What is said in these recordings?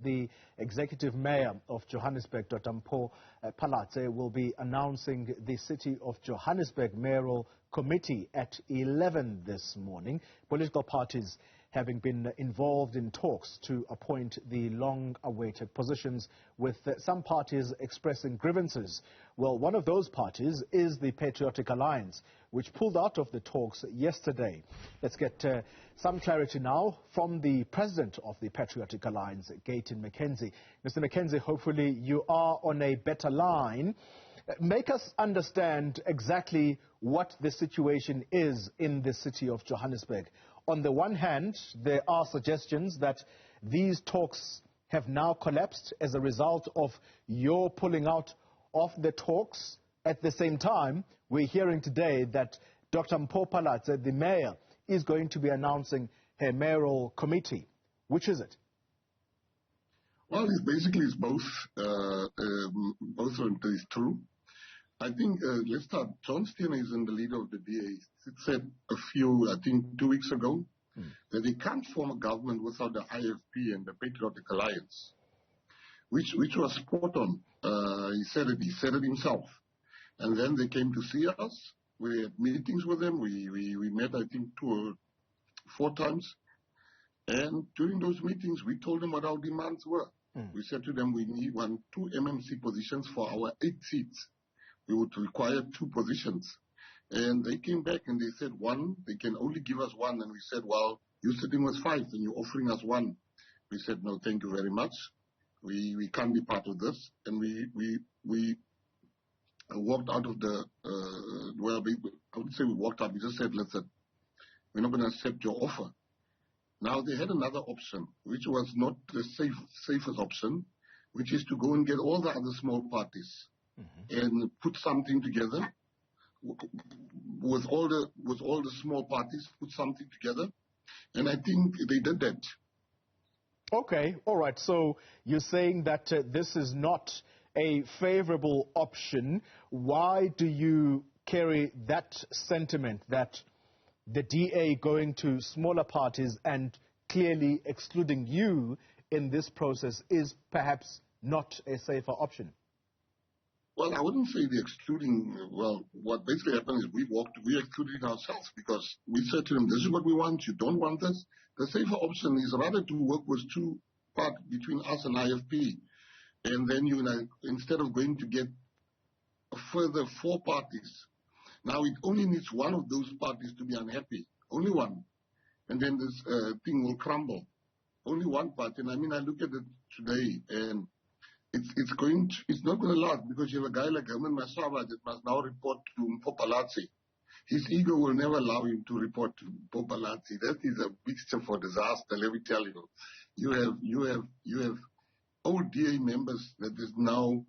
The Executive Mayor of Johannesburg, Dr. Mpho Phalatse, will be announcing the City of Johannesburg Mayoral Committee at 11 this morning. Political parties having been involved in talks to appoint the long-awaited positions, with some parties expressing grievances. Well, one of those parties is the Patriotic Alliance, which pulled out of the talks yesterday. Let's get some clarity now from the president of the Patriotic Alliance, Gayton, McKenzie. Mr. McKenzie, hopefully you are on a better line. Make us understand exactly what the situation is in the city of Johannesburg. On the one hand, there are suggestions that these talks have now collapsed as a result of your pulling out of the talks. At the same time, we're hearing today that Dr. Mpho Phalatse, the mayor, is going to be announcing her mayoral committee. Which is it? Well, it's both. Both is true. I think, let's start. John Steiner is in the leader of the DA. It said 2 weeks ago, that they can't form a government without the IFP and the Patriotic Alliance, which was spot on. He said it himself. And then they came to see us. We had meetings with them. We met, 2 or 4 times. And during those meetings, we told them what our demands were. We said to them, we want 2 MMC positions for our 8 seats. We would require 2 positions. And they came back and they said 1, they can only give us 1. And we said, well, you're sitting with 5 and you're offering us 1. We said, no, thank you very much. We can't be part of this. And we walked out of the, I would say we walked out. We just said, listen, we're not going to accept your offer. Now, they had another option, which was not the safest option, which is to go and get all the other small parties and put something together with all the small parties, put something together. And I think they did that. Okay, all right. So you're saying that this is not a favorable option. Why do you carry that sentiment that the DA going to smaller parties and clearly excluding you in this process is perhaps not a safer option? Well, I wouldn't say the excluding. Well, what basically happened is we excluded ourselves because we said to them, this is what we want, you don't want this. The safer option is rather to work with 2 parties between us and IFP. And then instead of going to get a further 4 parties, now it only needs one of those parties to be unhappy. Only one. And then this thing will crumble. Only one party. And I look at it today and it's not going to last because you have a guy like Herman Mashaba that must now report to Mpho Phalatse. His ego will never allow him to report to Mpho Phalatse. That is a mixture for disaster, let me tell you. You have old DA members that is now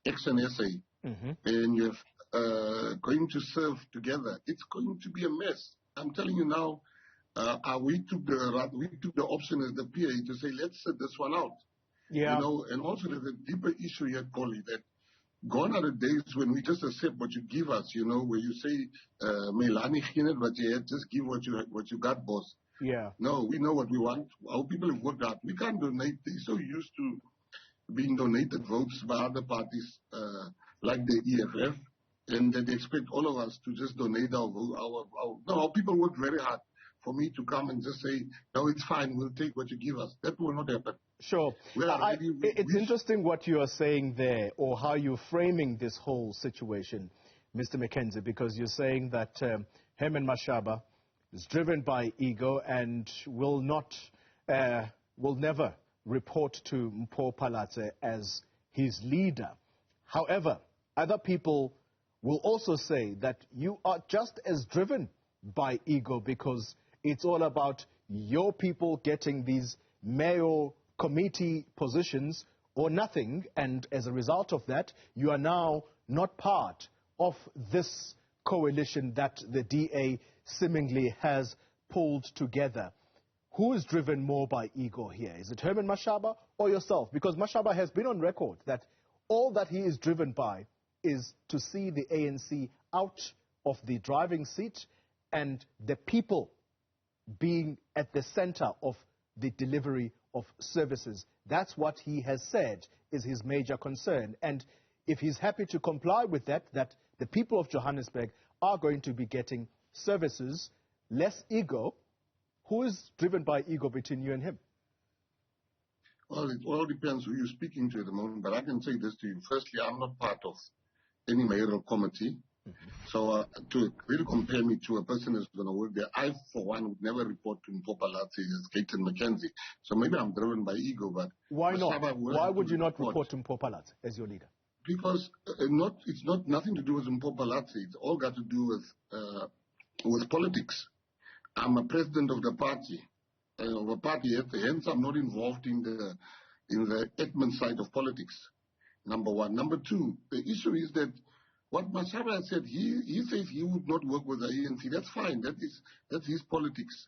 ex-NSA, and you have going to serve together. It's going to be a mess. I'm telling you now, we took the option as the PA to say, let's set this one out. Yeah. And also there's a deeper issue here, Collie, that gone are the days when we just accept what you give us, where you say, Melani Khinet, but you just give what you got, boss. Yeah. No, we know what we want. Our people have worked out. We can't donate. They're so used to being donated votes by other parties, like the EFF, and that they expect all of us to just donate our vote. No, our people work very hard for me to come and just say, no, it's fine, we'll take what you give us. That will not happen. Sure. It's interesting what you are saying there, or how you're framing this whole situation, Mr. McKenzie, because you're saying that Herman Mashaba is driven by ego and will never report to Mpho Phalatse as his leader. However, other people will also say that you are just as driven by ego because it's all about your people getting these mayoral committee positions or nothing, and as a result of that, you are now not part of this coalition that the DA seemingly has pulled together. Who is driven more by ego here? Is it Herman Mashaba or yourself? Because Mashaba has been on record that all that he is driven by is to see the ANC out of the driving seat and the people being at the center of the delivery of services. That's what he has said is his major concern. And if he's happy to comply with that, that the people of Johannesburg are going to be getting services, less ego, who is driven by ego between you and him? Well, it all depends who you're speaking to at the moment, but I can say this to you. Firstly, I'm not part of any mayoral committee. So to really compare me to a person who's going to work there, I, for one, would never report to Mpho Phalatse as Gayton McKenzie. So maybe I'm driven by ego, but... Why not? Why would you not report to Mpho Phalatse as your leader? Because it's not nothing to do with Mpho Phalatse. It's all got to do with politics. I'm a president of the party, hence I'm not involved in the admin side of politics. Number one. Number two, the issue is that what Mashaba said, he says he would not work with the ANC. That's fine. That's his politics.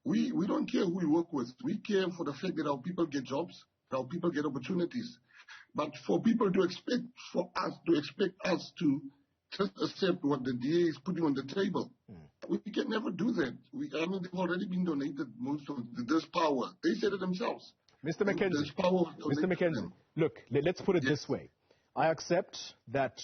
We don't care who we work with. We care for the fact that our people get jobs, that our people get opportunities. But for people to expect us to just accept what the DA is putting on the table, we can never do that. They've already been donated most of this power. They said it themselves. Mr. McKenzie, look, let's put it this way. I accept that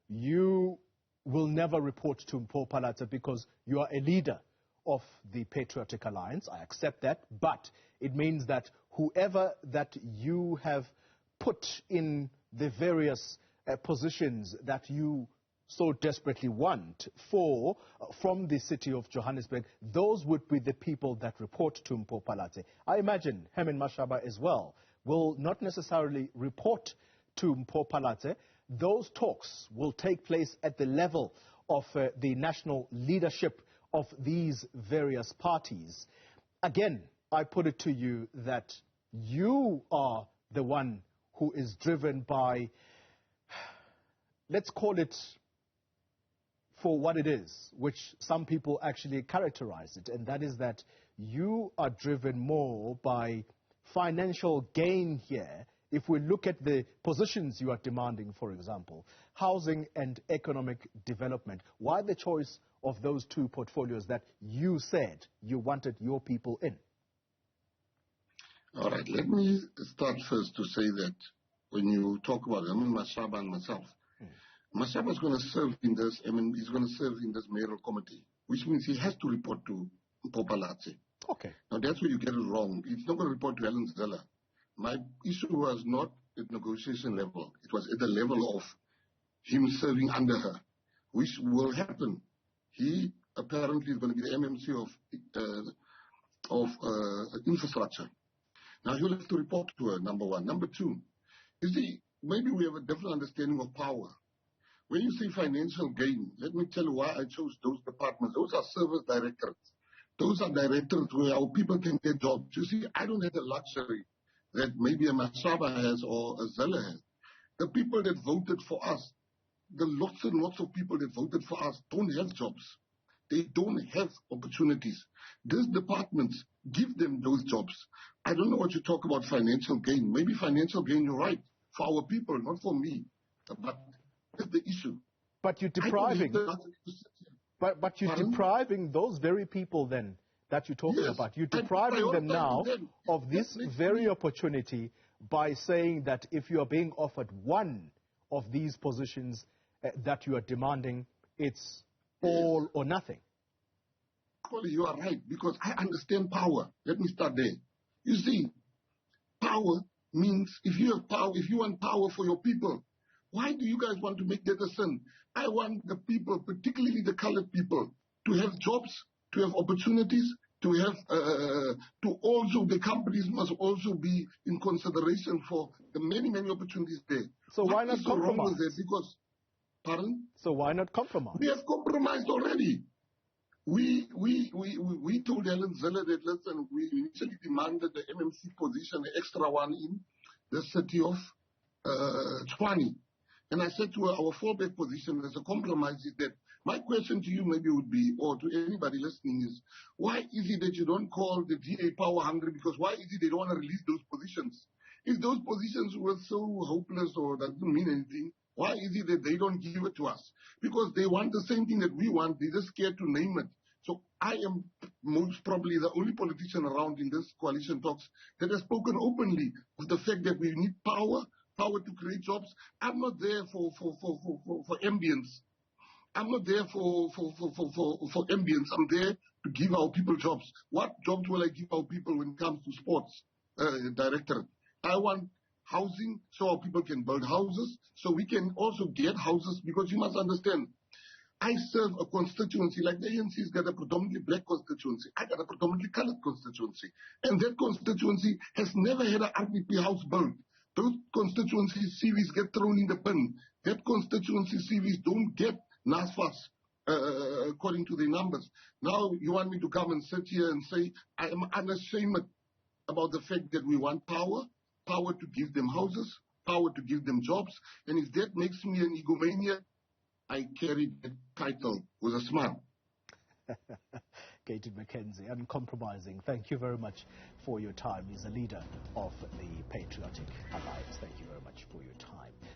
you will never report to Mpho Phalatse because you are a leader of the Patriotic Alliance. I accept that, but it means that whoever that you have put in the various positions that you so desperately want from the city of Johannesburg, those would be the people that report to Mpho Phalatse. I imagine Herman Mashaba as well will not necessarily report to Mpho Phalatse. Those talks will take place at the level of the national leadership of these various parties. Again, I put it to you that you are the one who is driven by, let's call it for what it is, which some people actually characterize it, and that is that you are driven more by financial gain here. If we look at the positions you are demanding, for example, housing and economic development, why the choice of those two portfolios that you said you wanted your people in? All right, let me start first to say that when you talk about Mashaba and myself, Mashaba is going to serve in this, he's going to serve in this mayoral committee, which means he has to report to Mpho Phalatse. Okay. Now that's where you get it wrong. It's not going to report to Helen Zeller. My issue was not at negotiation level. It was at the level of him serving under her, which will happen. He apparently is going to be the MMC of infrastructure. Now he'll have to report to her, number one. Number two, you see, maybe we have a different understanding of power. When you say financial gain, let me tell you why I chose those departments. Those are service directorates. Those are directorates where our people can get jobs. You see, I don't have the luxury that maybe a Mashaba has or a Zeller has. The people that voted for us, the lots and lots of people that voted for us don't have jobs. They don't have opportunities. These departments give them those jobs. I don't know what you talk about financial gain. Maybe financial gain, you're right, for our people, not for me. But that's the issue. But you're depriving. But you're depriving those very people then that you're talking about. You're depriving them now of this very opportunity by saying that if you are being offered one of these positions that you are demanding, it's all or nothing. Well, you are right, because I understand power. Let me start there. You see, power means if you have power, if you want power for your people, why do you guys want to make that a sin? I want the people, particularly the colored people, to have jobs, to have opportunities, to have, the companies must also be in consideration for the many, many opportunities there. So why not compromise? Wrong with that? Because, pardon? So why not compromise? We have compromised already. We told Helen Zeller that, listen, we initially demanded the MMC position, the extra one in the city of Tshwane. And I said to her, our fallback position as a compromise is that my question to you maybe would be, or to anybody listening is, why is it that you don't call the DA power hungry? Because why is it they don't want to release those positions? If those positions were so hopeless or that doesn't mean anything, why is it that they don't give it to us? Because they want the same thing that we want. They're just scared to name it. So I am most probably the only politician around in this coalition talks that has spoken openly of the fact that we need power to create jobs. I'm not there for ambience. I'm not there for ambience. I'm there to give our people jobs. What jobs will I give our people when it comes to sports, director? I want housing so our people can build houses, so we can also get houses, because you must understand, I serve a constituency, like the ANC's got a predominantly black constituency. I got a predominantly colored constituency. And that constituency has never had an RPP house built. Those constituency CVs get thrown in the bin. That constituency CVs don't get NASFAS according to the numbers. Now you want me to come and sit here and say I am unashamed about the fact that we want power to give them houses, power to give them jobs. And if that makes me an egomaniac, I carry that title with a smile. Gayton McKenzie, uncompromising. Thank you very much for your time. He's a leader of the Patriotic Alliance.